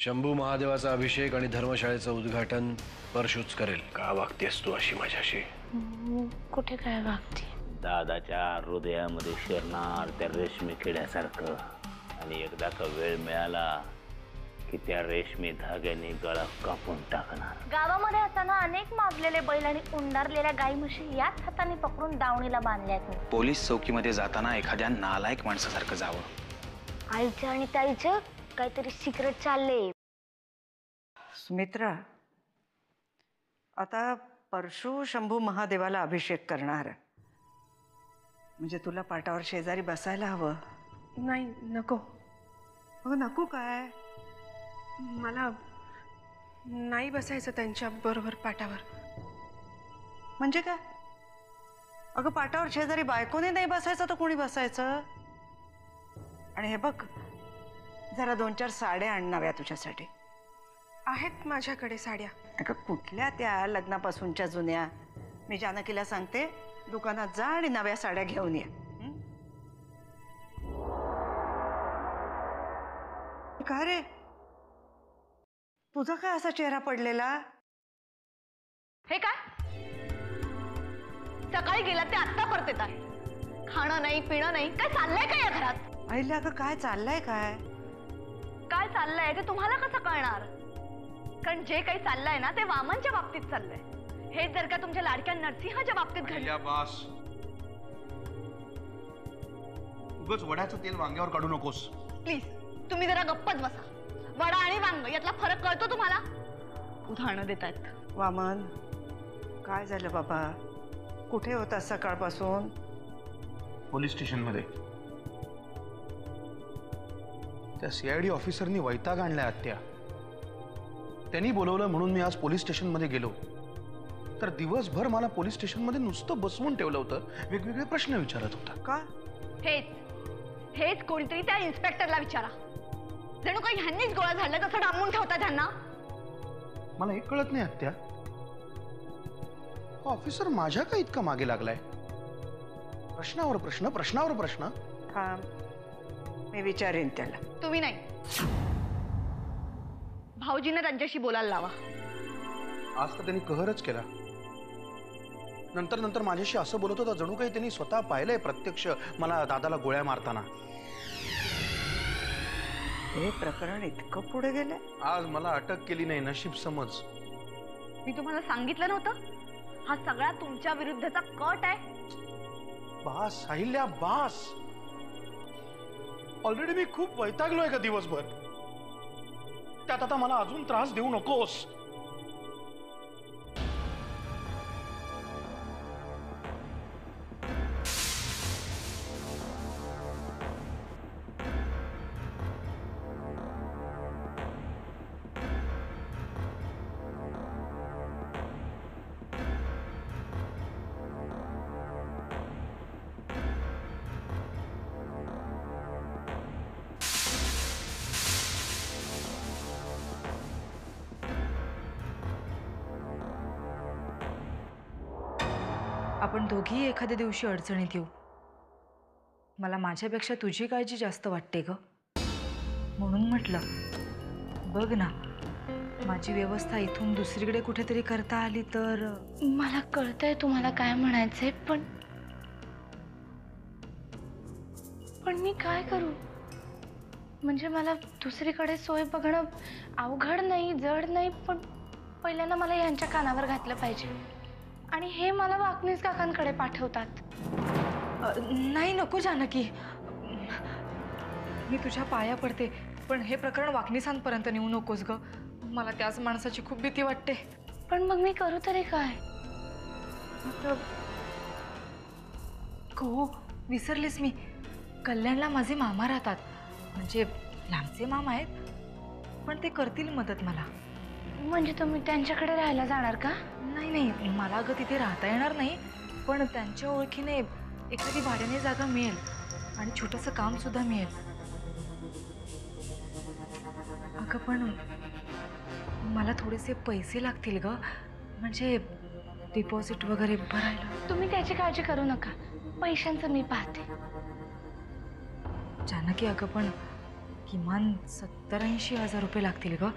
शंभू महादेवाचा अभिषेक आणि धर्मशाळेचं उद्घाटन परशूच करेल. का वागतेस तू अशी माझ्याशी? कुठे काय वागते? दादाच्या हृदयामध्ये शिरणार त्या रेशमी किड्यासारखं. आणि एकदा का वेळ मिळाला की त्या रेशमी धाग्याने गळा कापून टाकणार. गावामध्ये असताना अनेक माजलेले बैल आणि उंडारलेल्या गाई म्हशी याच हाताने पकडून दावणीला बांधल्यात. पोलीस चौकीमध्ये जाताना एखाद्या नालायक माणसासारखं जावं. आईचं आणि ताईचं काहीतरी सिक्रेट चाललंय. सुमित्रा, आता परशू शंभू महादेवाला अभिषेक करणार, म्हणजे तुला पाटावर शेजारी बसायला हवं. नाही, नको. हो, नको काय? मला नाही बसायचं त्यांच्या बरोबर पाटावर. म्हणजे काय? अगं, पाटावर शेजारी बायकोने नाही बसायचं तर कोणी बसायचं? आणि हे बघ, जरा 2-4 साड्या आण नव्या तुझ्यासाठी. आहेत माझ्याकडे साड्या. अगं, कुठल्या त्या लग्नापासूनच्या जुन्या? मी जानकीला सांगते, दुकानात जा आणि नव्या साड्या घेऊन ये. का रे, तुझा काय असा चेहरा पडलेला? हे काय? सकाळी गेला ते आता परत येत आहे. खाणं नाही, पिणं नाही, काय चाललंय काय या घरात? आईला अगं, काय चाललंय? काय काय चाललंय ते तुम्हाला कसं कळणार? कारण जे काही चाललंय ना ते वामनच्या बाबतीत चाललंय. हे जर का तुमच्या लाडक्या नरसिंहाच्या बाबतीत घडलं. बास, उगाच वड्याचं तेल वांग्यावर काढू नकोस. प्लीज तुम्ही जरा गप्पच बसा. वडा आणि वांग यातला फरक कळतो तुम्हाला? उदाहरणं देतायत. वामन, काय झालं बाबा? कुठे होता सकाळपासून? पोलीस स्टेशनमध्ये. त्या CID ऑफिसरनी वैताग आणलाय आत्या. त्यांनी बोलवलं म्हणून मी आज पोलीस स्टेशनमध्ये गेलो, तर दिवसभर मला पोलीस स्टेशनमध्ये नुसतं बसवून ठेवलं होतं. वेगवेगळे प्रश्न विचारत होता. का? हेच कोणीतरी त्या इन्स्पेक्टरला विचारा. जणू काही ह्यांनीच गोळा झाला तसं डांबून ठेवता त्यांना. मला एक कळत नाही आत्या, ऑफिसर माझ्या का इतका मागे लागलाय? प्रश्नावर प्रश्न, प्रश्नावर प्रश्न. थांब, मी विचारेन त्याला. तुम्ही नाही, भाऊजींना त्यांच्याशी बोलायला लावा. आज तर त्यांनी कहरच केला. नंतर माझ्याशी असं बोलत होता जणू काही त्यांनी स्वतः पाहिलंय प्रत्यक्ष मला दादाला गोळ्या मारताना. हे प्रकरण इतकं पुढे गेलं? आज मला अटक केली नाही, नशीब समज. मी तुम्हाला सांगितलं नव्हतं हा सगळा तुमच्या विरुद्धचा कट आहे? बास अहिल्या, बास. ऑलरेडी मी खूप वैतागलोय का दिवसभर. त्यात आता मला अजून त्रास देऊ नकोस. आपण दोघी एखाद्या दिवशी अडचणीत येऊ. मला माझ्यापेक्षा तुझी काळजी जास्त वाटते ग. म्हणून म्हटलं, बघ ना, माझी व्यवस्था इथून दुसरीकडे कुठेतरी करता आली तर. मला कळतंय तुम्हाला काय म्हणायचंय, पण मी काय करू? म्हणजे मला दुसरीकडे सोय बघणं अवघड नाही, जड नाही, पण पहिल्यांदा मला यांच्या कानावर घातलं पाहिजे. आणि हे मला वाकनीस काकांकडे पाठवतात. नाही, नको जानकी, मी तुझ्या पाया पडते, पण हे प्रकरण वाकणीसांपर्यंत नेऊ नकोस ग. मला त्याच माणसाची खूप भीती वाटते. पण मग मी करू तरी काय? हो, विसरलीस मी. कल्याणला माझे मामा राहतात, म्हणजे लांबचे मामा आहेत, पण ते करतील मदत मला. म्हणजे तुम्ही त्यांच्याकडे राहायला जाणार का? नाही, मला अगं तिथे राहता येणार नाही, पण त्यांच्या ओळखीने एखादी भाड्याने जागा मिळेल आणि छोटंसं काम सुद्धा मिळेल. अगं, पण मला थोडेसे पैसे लागतील ग, म्हणजे डिपॉझिट वगैरे भरायला. तुम्ही त्याची काळजी करू नका, पैशांचं मी पाहते. जानकी, अगं पण किमान 70-80 हजार रुपये लागतील ग.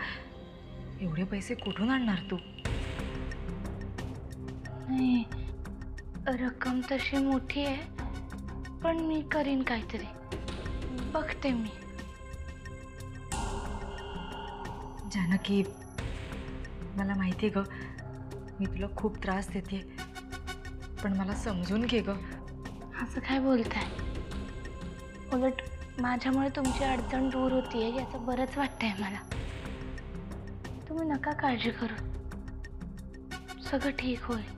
एवढे पैसे कुठून आणणार तू? नाही, रक्कम तशी मोठी आहे, पण मी करीन काहीतरी. बघते मी. जानकी, मला माहिती आहे ग, मी तुला खूप त्रास देते, पण मला समजून घे ग. असं काय बोलताय? उलट माझ्यामुळे तुमची अडचण दूर होतीये याचं बरंच वाटतंय मला. तुम्ही नका काळजी करू, सगळं ठीक होईल.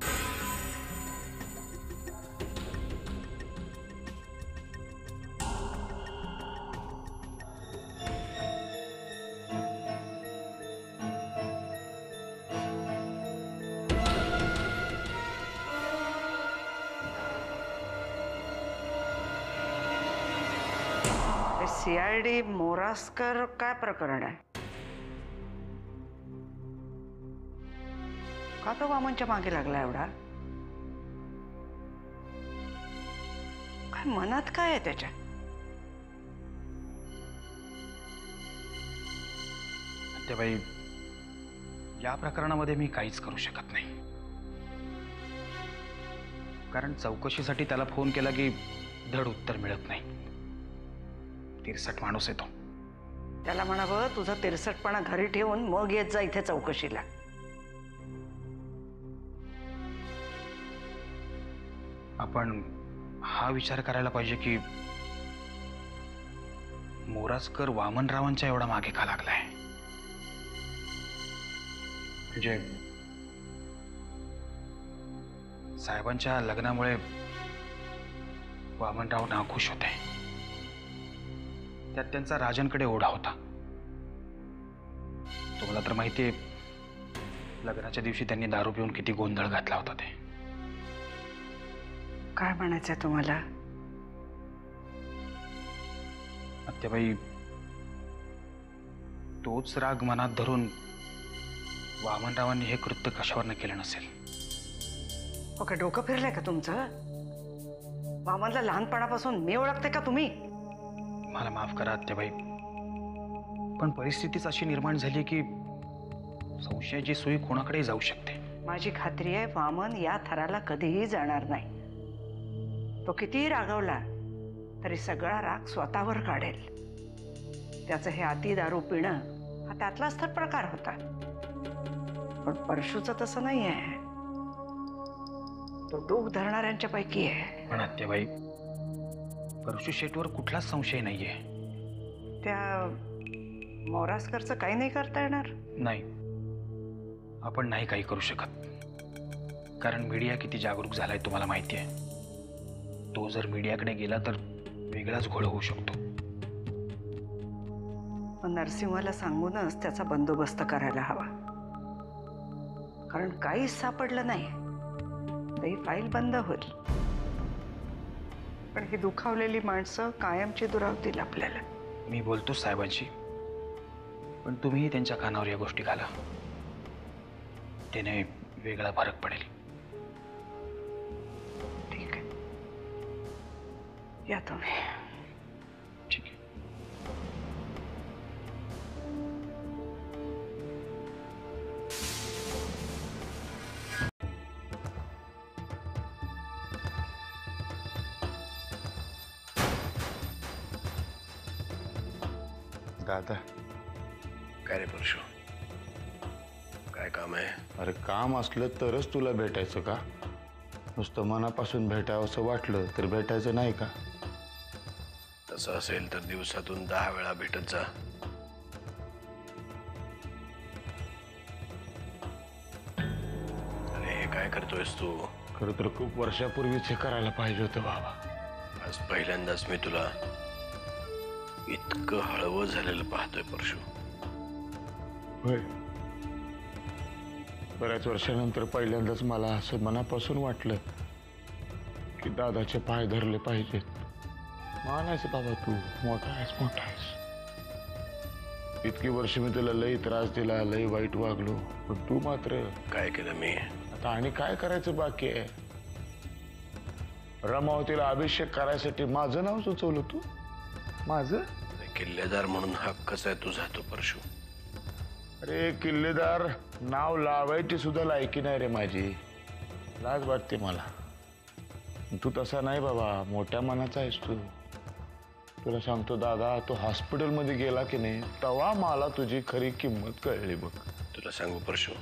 CID मोरासकर काय प्रकरण आहे? का तो वामनच्या मागे लागला एवढा? काय मनात काय आहे त्याच्या? आत्याबाई, या प्रकरणामध्ये मी काहीच करू शकत नाही. कारण चौकशीसाठी त्याला फोन केला की धड उत्तर मिळत नाही. तिरसट माणूस आहे तो. त्याला म्हणावं, तुझा तिरसटपणा घरी ठेवून मग येत जा इथे चौकशीला. आपण हा विचार करायला पाहिजे की मोरासकर वामनरावांच्या एवढा मागे का लागलाय. म्हणजे साहेबांच्या लग्नामुळे वामनराव नाखुश होते. त्यात त्यांचा राजनकडे ओढा होता. तुम्हाला तर माहितीये, लग्नाच्या दिवशी त्यांनी दारू पिऊन किती गोंधळ घातला होता ते. काय म्हणायचंय तुम्हाला? आत्याबाई, तोच राग मनात धरून वामनरावांनी हे कृत्य कशावरनं केलं नसेल. ओके, डोकं फिरलंय का तुमचं? वामनला लहानपणापासून मी ओळखते का तुम्ही? मला माफ करा आत्याबाई, पण परिस्थितीच अशी निर्माण झाली की संशयाची सोयी कोणाकडेही जाऊ शकते. माझी खात्री आहे, वामन या थराला कधीही जाणार नाही. तो कितीही रागवला तरी सगळा राग स्वतःवर काढेल. त्याचं हे अति दारू पिणं हा त्यातलाच तर प्रकार होता. पण परशूचं तसं नाही आहे. तो डोक धरणाऱ्यांच्या पैकी आहे. पण आत्याबाई, परशू शेटवर कुठलाच संशय नाहीये. त्या मोरासकरचं काही नाही करता येणार? नाही, आपण नाही काही करू शकत. कारण मीडिया किती जागरूक झालाय तुम्हाला माहिती आहे. तो जर मीडियाकडे गेला तर वेगळाच घोळ होऊ शकतो. नरसिंहाला सांगूनच त्याचा बंदोबस्त करायला हवा. कारण काहीच सापडलं नाही तर ही फाईल बंद होईल. पण ही दुखावलेली माणसं कायमची दुरावतील आपल्याला. मी बोलतो साहेबांशी, पण तुम्हीही त्यांच्या कानावर या गोष्टी घाला. त्याने वेगळा फरक पडेल. ठीक आहे, या तुम्ही. ठीक आहे. दादा, काय रे परशू, काय काम आहे? अरे काम असलं तरच तुला भेटायचं का? नुसतं मनापासून भेटावं असं वाटलं तर भेटायचं नाही का? तसं असेल तर दिवसातून 10 वेळा भेटत जा. अरे हे काय करतोयस तू? खरं तर खूप वर्षापूर्वीच हे करायला पाहिजे होतं बाबा. आज पहिल्यांदाच मी तुला इतकं हळवं झालेलं पाहतोय परशू. होय, बऱ्याच वर्षानंतर पहिल्यांदाच मला असं मनापासून वाटलं की दादाचे पाय धरले पाहिजेत. मानायचं बाबा, तू मोठा आहेस, मोठा आहेस. इतकी वर्ष मी तुला लई त्रास दिला, लई वाईट वागलो, पण तू मात्र. काय केलं मी? आता आणि काय करायचं बाकी आहे? रमावतीला अभिषेक करायसाठी माझं नाव सुचवलं तू? माझं? किल्लेदार म्हणून हक्कच आहे तुझा तो परशू. अरे किल्लेदार नाव लावायची सुद्धा लायकी नाही रे माझी. लाज वाटते मला. तू तसा नाही बाबा, मोठ्या मनाचा आहेस तू. तुला सांगतो दादा, तो हॉस्पिटलमध्ये गेला की नाही तेव्हा मला तुझी खरी किंमत कळली बघ. तुला सांगू परशू,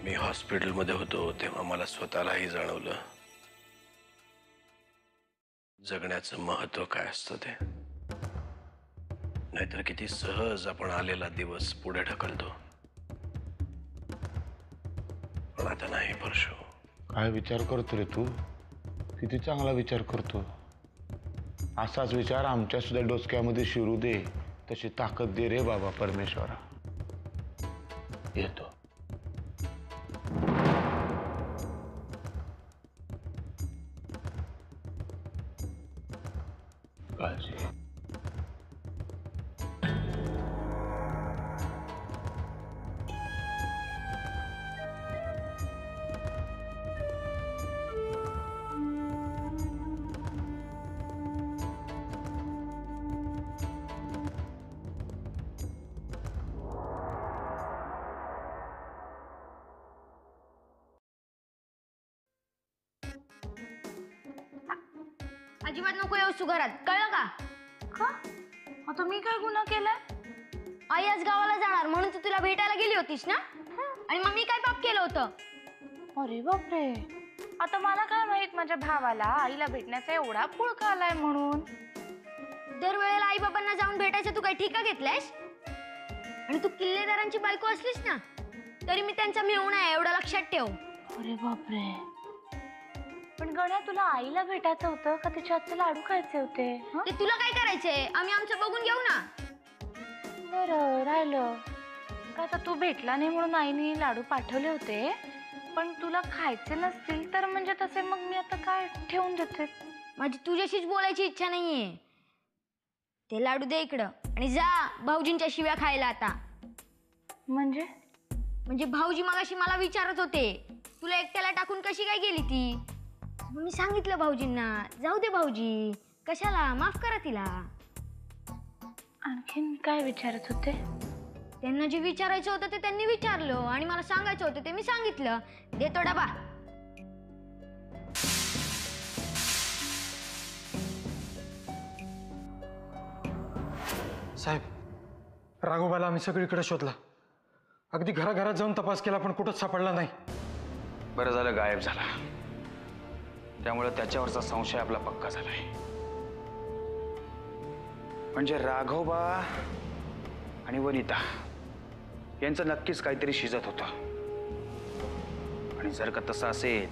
मी हॉस्पिटलमध्ये होतो तेव्हा मला स्वतःलाही जाणवलं जगण्याचं महत्व काय असतं ते. नाहीतर किती सहज आपण आलेला दिवस पुढे ढकलतो. पण आता नाही परशू. काय विचार करतो रे तू? किती चांगला विचार करतो. असाच विचार आमच्या सुद्धा डोसक्यामध्ये शिरू दे. तशी ताकद दे रे बाबा परमेश्वरा. येतो. काळजी. अजिबात नको येऊस तू घरात, कळलं का? का आता मी काय गुन्हा केलाय? आई आज गावाला जाणार म्हणून तू तुला भेटायला गेली होतीस ना? आणि मग मी काय पाप केलं होतं? अरे बापरे, आता मला काय माहित माझ्या भावाला आईला भेटण्याचा एवढा पुळका आलाय म्हणून. दरवेळेला आई बाबांना जाऊन भेटायचं तू काय ठिका घेतलायस? आणि तू किल्लेदारांची बायको असलीस ना तरी मी त्यांचा मेहुणा आहे एवढं लक्षात ठेव. अरे बापरे, पण गण्या तुला आईला भेटायचं होतं का तिच्या हातचे लाडू खायचे होते? ते तुला काय करायचंय? आम्ही आमचं बघून घेऊ ना. बरं राहिलं का, आता तू भेटला नाही म्हणून आईने लाडू पाठवले होते. पण तुला खायचे नसतील तर म्हणजे तसे मग मी आता काय ठेवून देते. माझी तुझ्याशीच बोलायची इच्छा नाहीये. ते लाडू दे इकडं आणि जा भाऊजींच्या शिव्या खायला आता. म्हणजे भाऊजी मगाशी मला विचारत होते तुला एकट्याला टाकून कशी काय गेली ती. मी सांगितलं भाऊजींना जाऊ दे भाऊजी, कशाला, माफ करा तिला. आणखीन काय विचारत होते? त्यांना जे विचारायचं होतं ते त्यांनी विचारलं आणि मला सांगायचं होतं ते मी सांगितलं. देतो डबा. साहेब, राघोबाला आम्ही सगळीकडे शोधला. अगदी घराघरात जाऊन तपास केला पण कुठंच सापडला नाही. बरं झालं गायब झाला. त्यामुळे त्याच्यावरचा संशय आपला पक्का झालाय. म्हणजे राघोबा आणि वनिता यांचं नक्कीच काहीतरी शिजत होतं. आणि जर का तसं असेल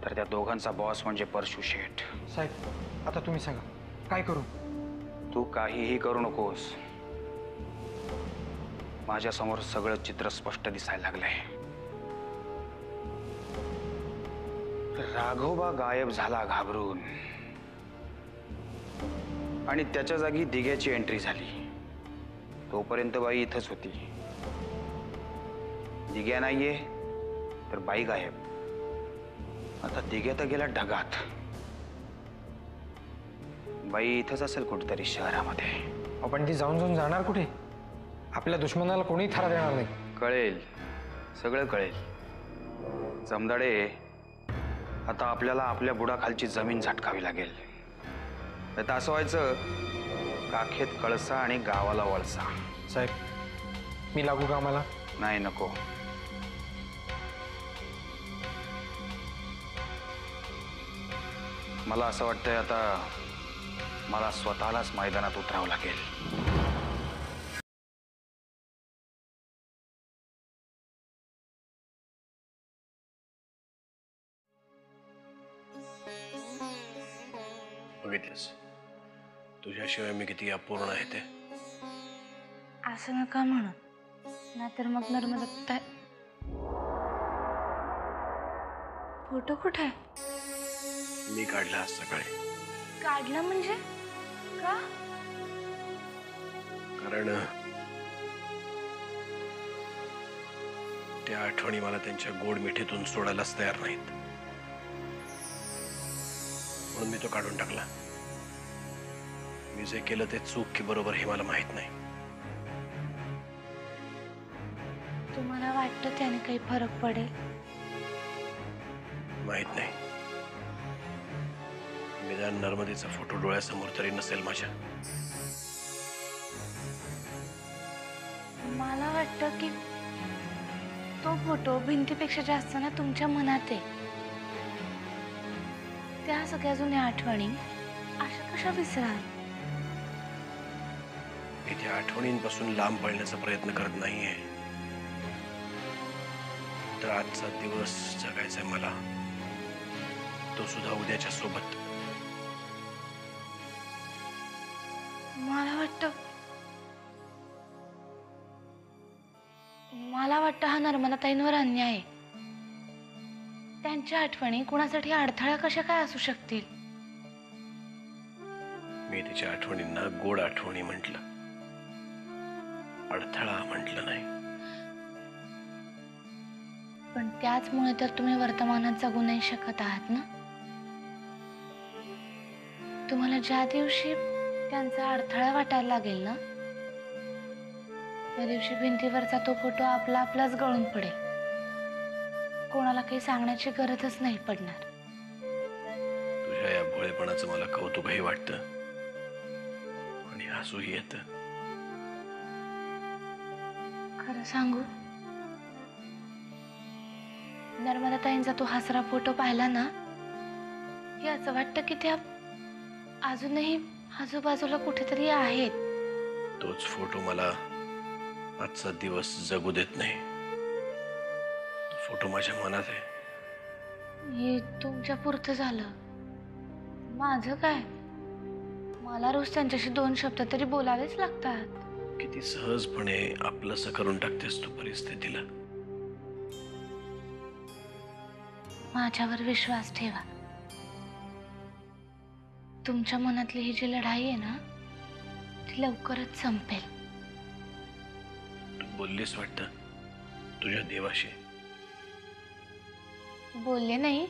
तर त्या दोघांचा बॉस म्हणजे परशू शेठ. साहेब, आता तुम्ही सांगा काय करू? तू काहीही करू नकोस. माझ्या समोर सगळं चित्र स्पष्ट दिसायला लागलंय. राघोबा गायब झाला घाबरून आणि त्याच्या जागी दिग्याची एंट्री झाली. तोपर्यंत बाई इथंच होती. दिग्या नाहीये तर बाई गायब. आता दिग्या तर गेला ढगात. बाई इथंच असेल कुठेतरी शहरामध्ये. आपण ती जाऊन जाऊन जाणार कुठे? आपल्या दुश्मनाला कोणी थारा देणार नाही. कळेल, सगळं कळेल. जमदाडे, आता आपल्याला आपल्या बुडाखालची जमीन झटकावी लागेल. तर असं व्हायचं काखेत कळसा आणि गावाला वळसा. साहेब, मी लागू का आम्हाला? नाही, नको. मला असं वाटतंय आता मला स्वतःलाच मैदानात उतरावं लागेल. बघितलंस तुझ्याशिवाय मी किती अपूर्ण आहे ते. असं नका म्हणू, नाहीतर मग नर्मदा. फोटो कुठे आहे? मी काढला आज सकाळी. काढला म्हणजे का? कारण त्या आठवणी मला त्यांच्या गोड मिठीतून सोडायलाच तयार नाहीत. म्हणून मी तो काढून टाकला. मी जे केलं ते चूक की बरोबर हे मला माहित नाही. तुम्हाला वाटतं त्याने काही फरक पडेल? माहित नाही. निदान नर्मदेचा फोटो डोळ्यासमोर तरी नसेल माझ्या. मला वाटतं की तो फोटो भिंतीपेक्षा जास्त ना तुमच्या मनात आहे. त्या सगळ्या जुन्या आठवणी अशा कशा विसराल? मी त्या आठवणींपासून लांब पळण्याचा प्रयत्न करत नाहीये. तर आजचा दिवस जगायचा मला, तो सुद्धा उद्याच्या सोबत. मला वाटतं हा नर्मदाताईंवर अन्याय आहे. त्यांच्या आठवणी कुणासाठी अडथळा कशा काय असू शकतील? मी तिच्या आठवणींना गोड आठवणी म्हटलं, अडथळा म्हटलं नाही. पण त्याचमुळे तर तुम्ही वर्तमानात जगू नाही शकत आहात ना. तुम्हाला ज्या दिवशी त्यांचा अडथळा वाटायला लागेल ना, त्या दिवशी भिंतीवरचा तो फोटो आपला आपलाच गळून पडेल. कोणाला काही सांगण्याची गरजच नाही पडणार. तुझ्या या भोळेपणाचं मला कौतुकही वाटतं आणि हसूही येतं. खरं सांगू, नर्मदाताईंचा तो हसरा फोटो पाहिला ना की असं वाटतं की त्या अजूनही आजूबाजूला कुठेतरी आहेत. तोच फोटो मला आजचा दिवस जगू देत नाही. तो फोटो माझ्या मनात आहे. हे तुमच्या पुरतं झालं. माझं काय? मला रोज त्यांच्याशी 2 शब्द तरी बोलावेच लागतात. किती सहजपणे आपलंसं करून टाकतेस तू परिस्थितीला. माझ्यावर विश्वास ठेवा. तुमच्या मनातली ही जी लढाई आहे ना, ती लवकरच संपेल. तू बोललीस वाटतं तुझ्या देवाशी. बोलले नाही,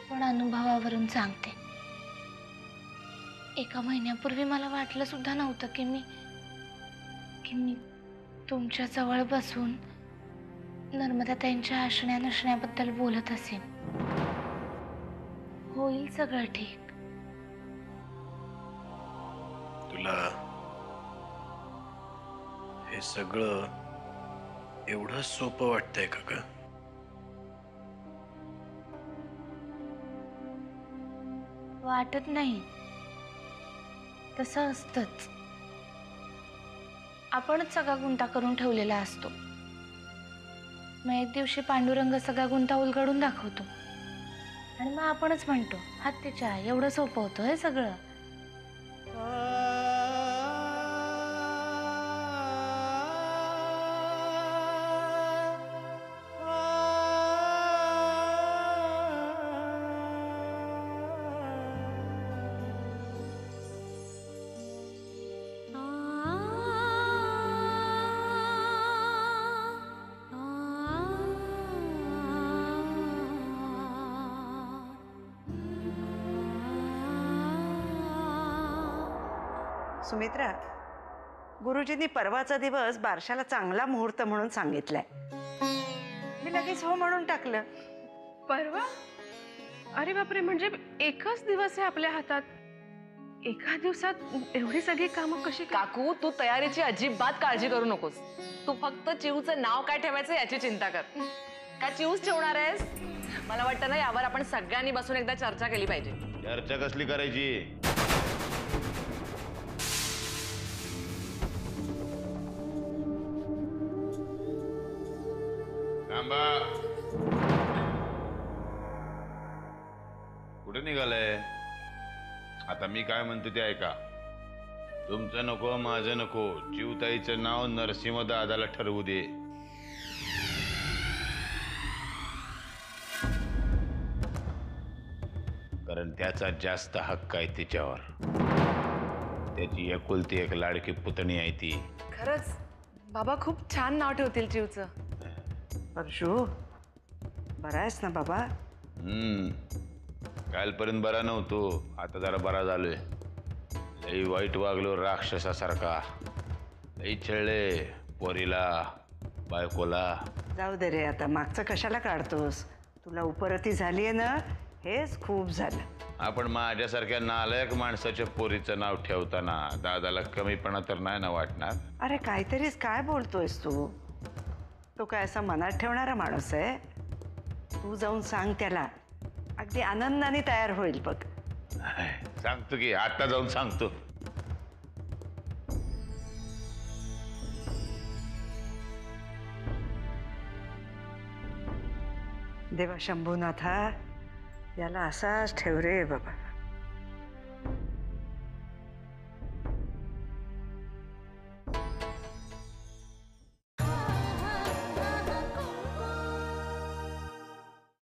पण अनुभवावरून सांगते. 1 महिन्यापूर्वी मला वाटलं सुद्धा नव्हतं की मी तुमच्या जवळ बसून नर्मदाताईंच्या असण्या नसण्याबद्दल बोलत असेन. होईल सगळं ठीक. तुला हे सगळं एवढं सोपं वाटतंय का? वाटत नाही, तसं असतंच. आपणच सगळा गुंता करून ठेवलेला असतो. मग एक दिवशी पांडुरंग सगळा गुंता उलगडून दाखवतो आणि मग आपणच म्हणतो हत्तीच्या एवढं सोपं होतं हे सगळं. सुमित्रा, गुरुजींनी परवाचा दिवस बारशाला चांगला मुहूर्त म्हणून सांगितलाय. मी लगेच हो म्हणून टाकलं. परवा? अरे बापरे, म्हणजे एकच दिवस आहे आपल्या हातात. एका दिवसात एवढी सगळी कामं कशी? काकू, तू तयारीची अजिबात काळजी करू नकोस. तू फक्त चिऊचं नाव काय ठेवायचं याची चिंता कर. का चिऊच ठेवणार आहेस? मला वाटतं ना, यावर आपण सगळ्यांनी बसून एकदा चर्चा केली पाहिजे. चर्चा कसली करायची? कुठे निघालंय? आता मी काय म्हणतो ते ऐका. तुमचं नको, माझं नको. चिवताईचं नाव नरसिंह दादाला ठरवू दे. कारण त्याचा जास्त हक्क आहे तिच्यावर. त्याची एकुलती एक लाडकी पुतणी आहे ती. खरंच बाबा खूप छान नाव ठेवतील चिऊचं. परशू, बरा आहेस ना बाबा? कालपर्यंत बरा नव्हतो, आता जरा बरा झालोय. लई वाईट वागलो राक्षसासारखा. लई छळले पोरीला, बायकोला. जाऊ दे रे, आता मागचं कशाला काढतोस? तुला उपरती झालीये ना, हेच खूप झालं. आपण माझ्यासारख्या नालायक माणसाच्या पोरीचं नाव ठेवताना दादाला कमीपणा तर नाही ना वाटणार? अरे काहीतरीच काय बोलतोयस तू? तो काय असा मनात ठेवणारा माणूस आहे? तू जाऊन सांग त्याला, अगदी आनंदाने तयार होईल बघ. सांगतो की, आता जाऊन सांगतो. देवा शंभूनाथा, याला असाच ठेव रे बाबा.